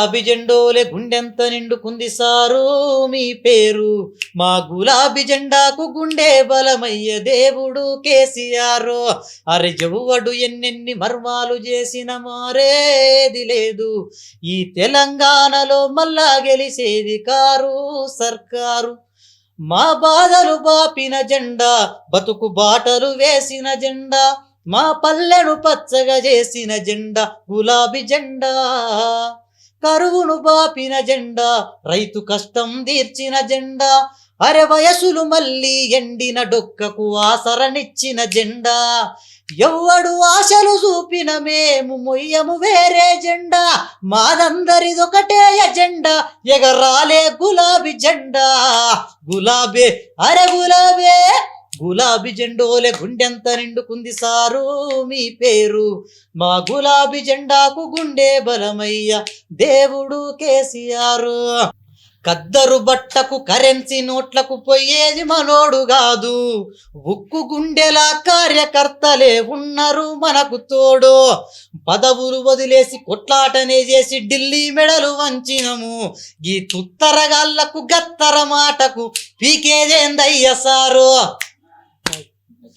గులాబీ జెండోలే గుండెంత నిండుకుంది సారు మీ పేరు. మా గులాబీ జెండాకు గుండె బలమయ్య దేవుడు కేసీఆర్. అరే ఎవ్వడు ఎన్నెన్ని మర్మాలు చేసిన మారేది లేదు. ఈ తెలంగాణలో మళ్ళా గెలిసేది కారు సర్కారు. మా బాధలు బాపిన జెండా, బతుకు బాటలు వేసిన జెండా, మా పల్లెను పచ్చగా చేసిన జెండా గులాబీ జెండా. కరువును బాపిన జెండా, రైతు కష్టం తీర్చిన జెండా, అరె వయసులు మళ్ళీ ఎండిన డొక్కకు ఆసరనిచ్చిన జెండా. ఎవ్వడు ఆశలు చూపిన మేము మొయ్యము వేరే జెండా, మాదందరిదొకటే ఎజెండా ఎగరాలే గులాబీ జెండా. గులాబీ అరె గులాబీ గులాబీ జెండోలే గుండెంత నిండుకుంది సారు మీ పేరు. మా గులాబీ జెండాకు గుండె బలమయ్య దేవుడు కేసీఆర్. కద్దరు బట్టకు కరెన్సీ నోట్లకు పోయేది మనోడు కాదు. ఉక్కు గుండెల కార్యకర్తలే ఉన్నారు మనకు తోడు. పదవులు వదిలేసి కొట్లాటనే చేసి ఢిల్లీ మెడలు వంచినము. ఈ తుత్తరగాళ్లకు గత్తర మాటకు పీకేదేందయ్య సారు.